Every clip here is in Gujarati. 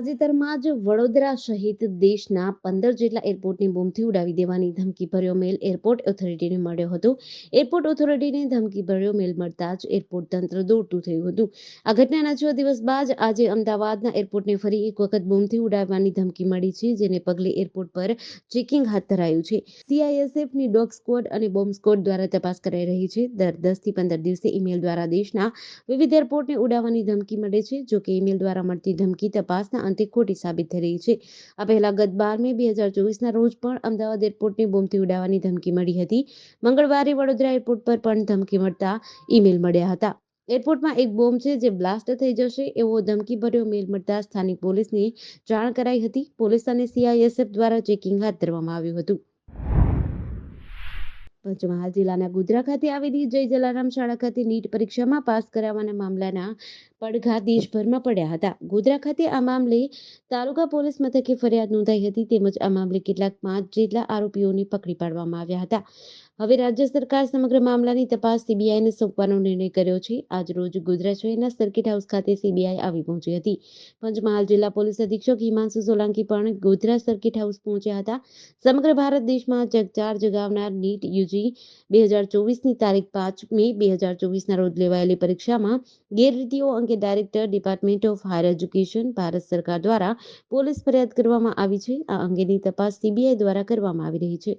તાજેતરમાં જ વડોદરા સહિત દેશના 15 જેટલા એરપોર્ટને બોમ્બથી ઉડાવી દેવાની ધમકીભર્યો મેલ એરપોર્ટ ઓથોરિટીને મળ્યો હતો. એરપોર્ટ ઓથોરિટીને ધમકીભર્યો મેલ મળતા જ એરપોર્ટ તંત્ર દોડતું થયું હતું. આ ઘટનાના 6 દિવસ બાદ આજે અમદાવાદના એરપોર્ટને ફરી એક વખત બોમ્બથી ઉડાવવાની ધમકી મળી છે, જેને પગલે એરપોર્ટ પર ચેકિંગ હાથ ધરાયું છે. સીઆઈએસએફની ડોગ સ્ક્વોડ અને બોમ્બ સ્ક્વોડ દ્વારા તપાસ કરાઈ રહી છે. દર 10 થી 15 દિવસે ઈમેલ દ્વારા દેશના વિવિધ એરપોર્ટને ઉડાવવાની ધમકી મળે છે. જોકે ઈમેલ દ્વારા મળતી ધમકી તપાસના અંતે ખોટી સાબિત થઈ રહી છે. આ પહેલા ગત 12 મે 2024ના રોજ પણ અમદાવાદ એરપોર્ટને બોમ્બથી ઉડાવવાની ધમકી મળી હતી. મંગળવારે વડોદરા એરપોર્ટ પર પણ ધમકી મળતા ઈમેલ મળ્યા હતા. એરપોર્ટમાં એક બોમ્બ છે જે બ્લાસ્ટ થઈ જશે એવો ધમકીભર્યો મેલ મળતા સ્થાનિક પોલીસને જાણ કરાઈ હતી. પોલીસ અને સીઆઈએસએફ દ્વારા ચેકિંગ હાથ ધરવામાં આવ્યું હતું. પંચમહાલ જિલ્લાના ગોધરા ખાતે આવેલી જય જલારામ શાળા ખાતે નીટ પરીક્ષામાં પાસ કરાવવાના મામલાના પડઘા દેશભરમાં પડ્યા હતા. ગોધરા ખાતે આ મામલે તાલુકા પોલીસ મથકે ફરિયાદ નોંધાઈ હતી. તેમજ આ મામલે કેટલાક 5 જેટલા આરોપીઓને પકડી પાડવામાં આવ્યા હતા. હવે રાજ્ય સરકાર સમગ્ર મામલાની તપાસ સીબીઆઈને સોંપવાનો નિર્ણય કર્યો છે. આજરોજ ગોધરા શહેરના સર્કિટ હાઉસ ખાતે સીબીઆઈ આવી પહોંચી હતી. પંચમહાલ જિલ્લા પોલીસ અધિક્ષક હિમાંશુ સોલંકી પણ ગોધરા સર્કિટ હાઉસ પહોંચ્યા હતા. સમગ્ર ભારત દેશમાં ચકચાર જગાવનાર નીટ યુજી 2024ની તારીખ 5 મે 2024ના રોજ લેવાયેલી પરીક્ષામાં ગેરરીતિઓ અંગે director department of higher education Bharat સરકાર દ્વારા પોલીસ ફરિયાદ કરવામાં આવી છે. આ અંગેની તપાસ સીબીઆઈ દ્વારા કરવામાં આવી રહી છે.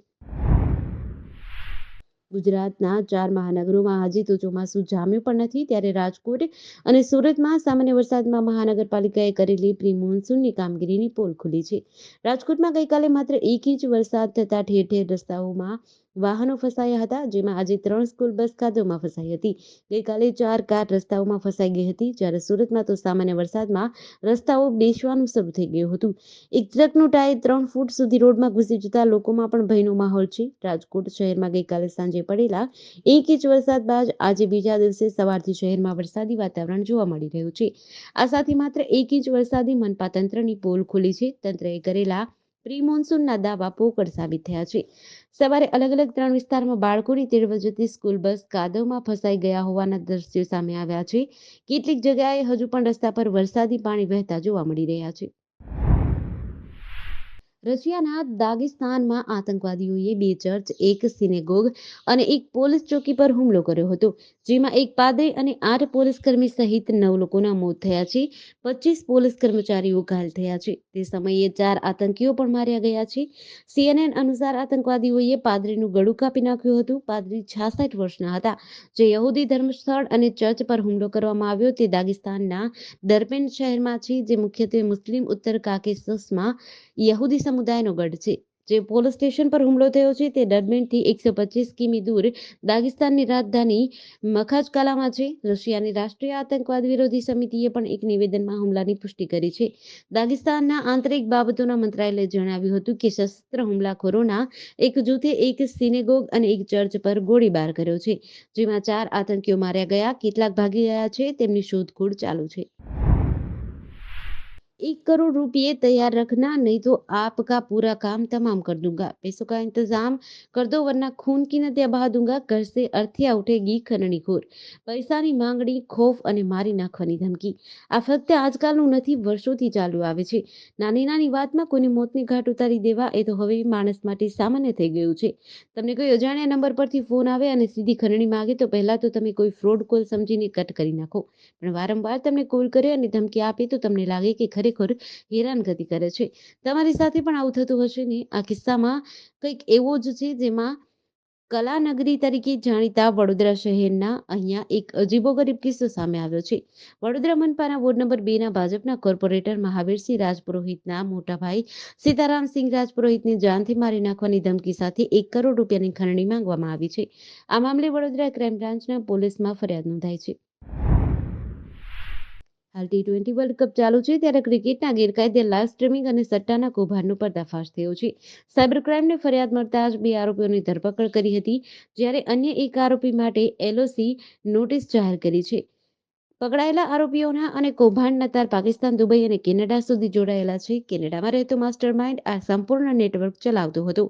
ગુજરાતના 4 મહાનગરોમાં હજી તો ચોમાસું જામ્યું પણ નથી, ત્યારે રાજકોટ અને સુરતમાં સામાન્ય વરસાદમાં મહાનગરપાલિકાએ કરેલી પ્રી મોન્સૂનની કામગીરીની પોલ ખુલી છે. રાજકોટમાં ગઈકાલે માત્ર 1 ઇંચ વરસાદ થતાં ઠેર ઠેર રસ્તાઓમાં વાહનો ફસાયા હતા, જેમાં આજે 3 સ્કૂલ બસ કાદવમાં ફસાઈ હતી. ગઈકાલે 4 કાર રસ્તાઓમાં ફસાઈ ગઈ હતી, જ્યારે સુરતમાં તો સામાન્ય વરસાદમાં રસ્તાઓ બેસવાનું શરૂ થઈ ગયું હતું. એક ટ્રકનું ટાયર 3 ફૂટ સુધી રોડમાં ઘૂસી જતા લોકોમાં પણ ભયનો માહોલ છે. રાજકોટ શહેરમાં ગઈકાલે સાંજે પડેલા 1 ઇંચ વરસાદ બાદ આજે બીજા દિવસે સવારથી શહેરમાં વરસાદી વાતાવરણ જોવા મળી રહ્યું છે. આ સાથે માત્ર 1 ઇંચ વરસાદી મનપા તંત્રની પોલ ખુલી છે. તંત્રએ કરેલા પ્રી મોન્સૂનના દાવા પોકળ સાબિત થયા છે. સવારે અલગ અલગ 3 વિસ્તારમાં બાળકોની તેડવા જતી સ્કૂલ બસ કાદવમાં ફસાઈ ગયા હોવાના દ્રશ્યો સામે આવ્યા છે. કેટલીક જગ્યાએ હજુ પણ રસ્તા પર વરસાદી પાણી વહેતા જોવા મળી રહ્યા છે. રશિયાના દાગિસ્તાનમાં આતંકવાદીઓએ 2 ચર્ચ, 1 સિનેગોગ અને 1 પોલીસ ચોકી પર હુમલો કર્યો હતો, જેમાં 1 પાદરી અને 8 પોલીસકર્મી સહિત 9 લોકોના મોત થયા છે. 25 પોલીસ કર્મચારીઓ ઘાયલ થયા છે. તે સમયે 4 આતંકીઓ પણ માર્યા ગયા છે. CNN અનુસાર આતંકવાદીઓએ પાદરીનું ગળું કાપી નાખ્યું હતું. પાદરી 66 વર્ષના હતા. જે યહૂદી ધર્મસ્થળ અને ચર્ચ પર હુમલો કરવામાં આવ્યો તે દાગિસ્તાનના દરપેન શહેરમાં છે, જે મુખ્યત્વે મુસ્લિમ ઉત્તર કાકેશસમાં યહૂદી સમુદાયનો ગઢ છે. જે પોલીસ સ્ટેશન પર હુમલો થયો છે તે ડર્બેનથી 125 કિમી દૂર દાગિસ્તાનની રાજધાની મખાચકાલામાં છે. રશિયાની રાષ્ટ્રીય આતંકવાદ વિરોધી સમિતિએ પણ એક નિવેદનમાં હુમલાની પુષ્ટિ કરી છે. દાગિસ્તાનના આંતરિક બાબતોના મંત્રાલયે જણાવ્યું હતું કે સશસ્ત્ર હુમલાખોરોના એક જૂથે 1 સિનેગોગ અને 1 ચર્ચ પર ગોળીબાર કર્યો છે, જેમાં 4 આતંકીઓ માર્યા ગયા. કેટલાક ભાગી ગયા છે. તેમની શોધખોળ ચાલુ છે. 1 करोड़ रुपये तैयार रखना, नहीं तो आपका पूरा काम तमाम कर दूंगा. पैसों का इंतजाम कर दो वरना खून की नदियां बहा दूंगा. घर से अर्थિયા ઉઠેગી ખનણીખોર. પૈસાની માંગણી, ખોફ અને મારી નાખવાની ધમકી. આ ફક્ત આજકાલનું નથી, વર્ષોથી ચાલુ આવે છે. નાની નાની વાતમાં કોઈને મોતને ઘાટ ઉતારી દેવા એ તો હવે માણસ માટે સામાન્ય થઈ ગયું છે. તમને કોઈ અજાણ્યા નંબર પરથી ફોન આવે અને સીધી ખનણી માંગે તો પહેલા તો તમે કોઈ ફ્રોડ કોલ સમજીને કટ કરી નાખો, પણ વારંવાર તમને કોલ કરે અને ધમકી આપે તો તમને લાગે કે ખરેખર હેરાનગતિ કરે છે. તમારી સાથે પણ આવું થતું હશે ને? આ કિસ્સામાં કંઈક એવો જ છે, જેમાં કલાનગરી તરીકે જાણીતા વડોદરા શહેરના અહીંયા એક અજીબોગરીબ કિસ્સો સામે આવ્યો છે. વડોદરા મનપાના વોર્ડ નંબર 2ના ભાજપના કોર્પોરેટર મહાવીરસિંહ રાજપુરોહિતના મોટા ભાઈ સીતારામસિંહ રાજપુરોહિતને જાનથી મારી નાખવાની ધમકી સાથે 1 કરોડ રૂપિયાની ખંડણી માંગવામાં આવી છે. આ મામલે વડોદરા ક્રાઇમ બ્રાન્ચના પોલીસમાં ફરિયાદ નોંધાઈ છે. હાલ T20 વર્લ્ડ કપ ચાલુ છે, ત્યારે ક્રિકેટના ગેરકાયદે લાઇવ સ્ટ્રીમિંગ અને સટ્ટાના કૌભાંડનો પર્દાફાશ થયો છે. સાયબર ક્રાઇમને ફરિયાદ મળતા જ 2 આરોપીઓની ધરપકડ કરી હતી, જ્યારે અન્ય 1 આરોપી માટે એલઓસી નોટિસ જાહેર કરી છે. પકડાયેલા આરોપીઓના અને કૌભાંડના તાર પાકિસ્તાન, દુબઈ અને કેનેડા સુધી જોડાયેલા છે. કેનેડામાં રહેતો માસ્ટરમાઇન્ડ આ સંપૂર્ણ નેટવર્ક ચલાવતો હતો.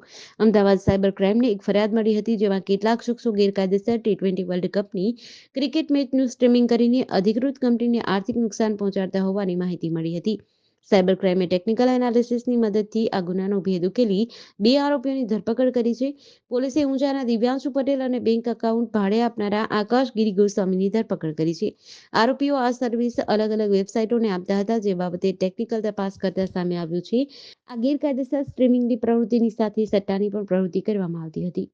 અમદાવાદ સાયબર ક્રાઇમને એક ફરિયાદ મળી હતી, જેમાં કેટલાક શખ્સો ગેરકાયદેસર T20 વર્લ્ડ કપની ક્રિકેટ મેચનું સ્ટ્રીમિંગ કરીને અધિકૃત કંપનીને આર્થિક નુકસાન પહોંચાડતા હોવાની માહિતી મળી હતી. સાયબર ક્રાઇમે ટેકનિકલ એનાલિસિસની મદદથી આ ગુનાનો ભેદ ઉકેલી 2 આરોપીઓની ધરપકડ કરી છે. પોલીસે ઊંઝાના દિવ્યાંશુ પટેલ અને બેંક એકાઉન્ટ ભાડે આપનારા આકાશ ગિરી ગોસ્વામીની ધરપકડ કરી છે. આરોપીઓ આ સર્વિસ અલગ-અલગ વેબસાઇટોને આપતા હતા, જે બાબતે ટેકનિકલ તપાસ કરતા સામે આવ્યું છે. આ ગેરકાયદેસર સ્ટ્રીમિંગની પ્રવૃત્તિની સાથે સટ્ટાની પણ પ્રવૃત્તિ કરવામાં આવતી હતી.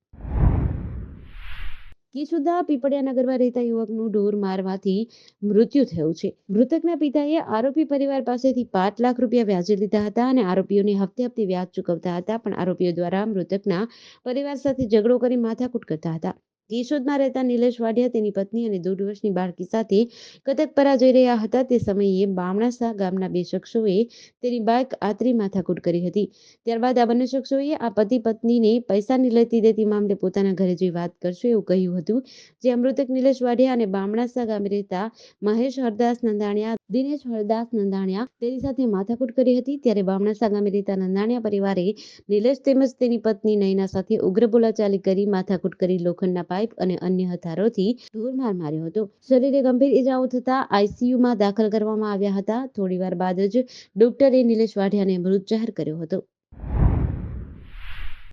કેશોદના પીપળિયા નગરમાં રહેતા યુવકનું ઢોર મારવાથી મૃત્યુ થયું છે. મૃતકના પિતાએ આરોપી પરિવાર પાસેથી 5 લાખ રૂપિયા વ્યાજે લીધા હતા અને આરોપીઓને હપ્તે વ્યાજ ચૂકવતા હતા, પણ આરોપીઓ દ્વારા મૃતકના પરિવાર સાથે ઝઘડો કરી માથાકૂટ કરતા હતા. કેશોદમાં રહેતા નિલેશ વાઢિયા તેની પત્ની અને 1.5 વર્ષની બાળકી સાથે કતકપરા જઈ રહ્યા હતા. તે સમયે બામણાસા ગામના 2 શખ્સોએ તેની બાઇક આતરી માથાકૂટ કરી હતી. ત્યારબાદ આ બંને શખ્સોએ આ પતિ પત્નીને પૈસાની લેતી દેતી મામલે પોતાના ઘરે જઈ વાત કરશે એવું કહ્યું હતું. જે મૃતક નિલેશ વાઢિયા અને બામણાસા ગામે રહેતા મહેશ હરદાસ નંદાણીયા, દિનેશ હરદાસ નંદાણીયા તેની સાથે માથાકૂટ કરી હતી. ત્યારે બામણાસા ગામે રહેતા નંદાણીયા પરિવારે નિલેશ તેમજ તેની પત્ની નયના સાથે ઉગ્ર બોલાચાલી કરી માથાકૂટ કરી લોખંડના પાઇપ અને અન્ય હથિયારોથી ઢોરમાર માર્યો હતો. શરીરે ગંભીર ઇજાઓ થતા આઈસીયુમાં દાખલ કરવામાં આવ્યા હતા. થોડીવાર બાદ જ ડોક્ટરે નિલેશ વાઢિયાને મૃત જાહેર કર્યો હતો.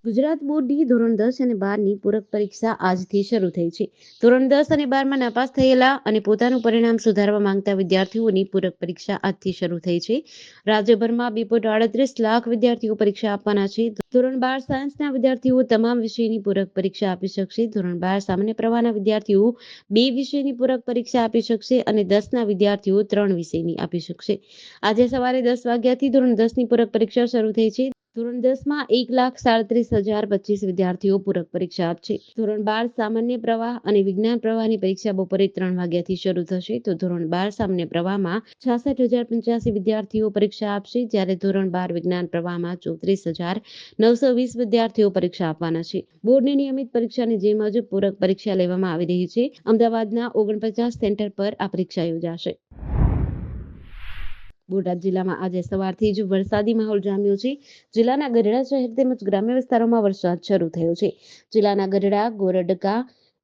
ગુજરાત બોર્ડની ધોરણ 10 અને 12ની પૂરક પરીક્ષા આજથી શરૂ થઈ છે. ધોરણ 10 અને 12માં નાપાસ થયેલા અને પોતાનું પરિણામ સુધારવા માંગતા વિદ્યાર્થીઓની પૂરક પરીક્ષા આજથી શરૂ થઈ છે. રાજ્યભરમાં 2.38 લાખ વિદ્યાર્થીઓ પરીક્ષા આપવાના છે. ધોરણ 12 સાયન્સના વિદ્યાર્થીઓ તમામ વિષયની પૂરક પરીક્ષા આપી શકશે. ધોરણ 12 સામાન્ય પ્રવાહના વિદ્યાર્થીઓ 2 વિષયની પૂરક પરીક્ષા આપી શકશે અને 10ના વિદ્યાર્થીઓ 3 વિષયની આપી શકશે. આજે સવારે 10 વાગ્યાથી ધોરણ 10ની પૂરક પરીક્ષા શરૂ થઈ છે. ધોરણ 10માં 1,37,025 વિદ્યાર્થીઓ પૂરક પરીક્ષા આપશે. ધોરણ 12 સામાન્ય પ્રવાહ અને વિજ્ઞાન પ્રવાહની પરીક્ષા બપોરે 3 વાગ્યાથી શરૂ થશે. તો ધોરણ 12 સામાન્ય પ્રવાહમાં 66,085 વિદ્યાર્થીઓ પરીક્ષા આપશે, જ્યારે ધોરણ 12 વિજ્ઞાન પ્રવાહમાં 34,920 વિદ્યાર્થીઓ પરીક્ષા આપવાના છે. બોર્ડની નિયમિત પરીક્ષાની જેમ જ પૂરક પરીક્ષા લેવામાં આવી રહી છે. અમદાવાદના 49 સેન્ટર પર આ પરીક્ષા યોજાશે. બોટાદ જિલ્લામાં આજે સવારથી જ વરસાદી માહોલ જામ્યો છે. જિલ્લાના ગઢડા શહેર તેમજ ગ્રામ્ય વિસ્તારોમાં વરસાદ શરૂ થયો છે. જિલ્લાના ગઢડા, ગોરડકા,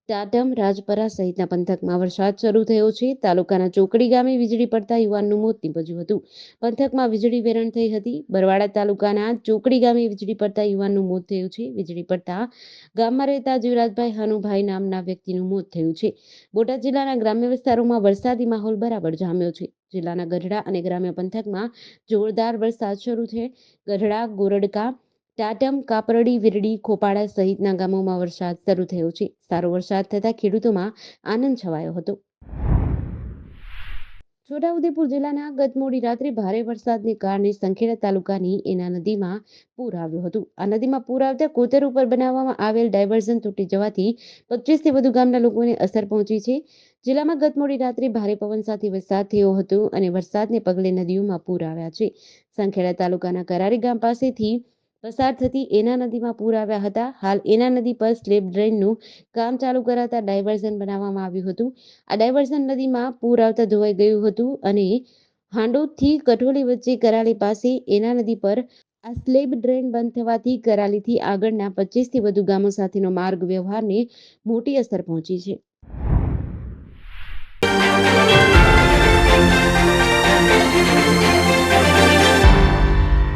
ટાટમ, રાજપરા સહિતના પંથકમાં વરસાદ શરૂ થયો છે. તાલુકાના ચોકડી ગામે વીજળી પડતા યુવાનનું મોત નીપજ્યું હતું. પંથકમાં વીજળી વેરણ થઈ હતી. બરવાડા તાલુકાના ચોકડી ગામે વીજળી પડતા યુવાનનું મોત થયું છે. વીજળી પડતા ગામમાં રહેતા જીવરાજભાઈ હનુભાઈ નામના વ્યક્તિનું મોત થયું છે. બોટાદ જિલ્લાના ગ્રામ્ય વિસ્તારોમાં વરસાદી માહોલ બરાબર જામ્યો છે. જિલ્લાના ગઢડા અને ગ્રામ્ય પંથકમાં જોરદાર વરસાદ શરૂ છે. ગઢડા, ગોરડકા, ટાટમ, કાપરડી, વિરડી, ખોપાડા સહિતના ગામોમાં વરસાદ શરૂ થયો છે. સારો વરસાદ થતા ખેડૂતોમાં આનંદ છવાયો હતો. છોટાઉદેપુર જિલ્લાના ગત મોડી રાત્રે ભારે વરસાદને કારણે સંખેડા તાલુકાની એના નદીમાં પૂર આવ્યું હતું. આ નદીમાં પૂર આવતા કોતર ઉપર બનાવવામાં આવેલ ડાયવર્ઝન તૂટી જવાથી 25થી વધુ ગામના લોકોને અસર પહોંચી છે. જિલ્લામાં ગત મોડી રાત્રે ભારે પવન સાથે વરસાદ થયો હતો અને વરસાદને પગલે નદીઓમાં પૂર આવ્યા છે. સંખેડા તાલુકાના કરારી ગામ પાસેથી પસાર થતી એના નદીમાં પૂર આવ્યા હતા. હાલ એના નદી પર સ્લેબ ડ્રેનનું કામ ચાલુ કરાતા ડાયવર્ઝન બનાવવામાં આવ્યું હતું. આ ડાયવર્ઝન નદીમાં પૂર આવતા ધોવાઈ ગયું હતું અને હાંડોદથી કઠોલી વચ્ચે કરાલી પાસે એના નદી પર આ સ્લેબ ડ્રેન બંધ થવાથી કરાલીથી આગળના 25થી વધુ ગામો સાથેનો માર્ગ વ્યવહારને મોટી અસર પહોંચી છે.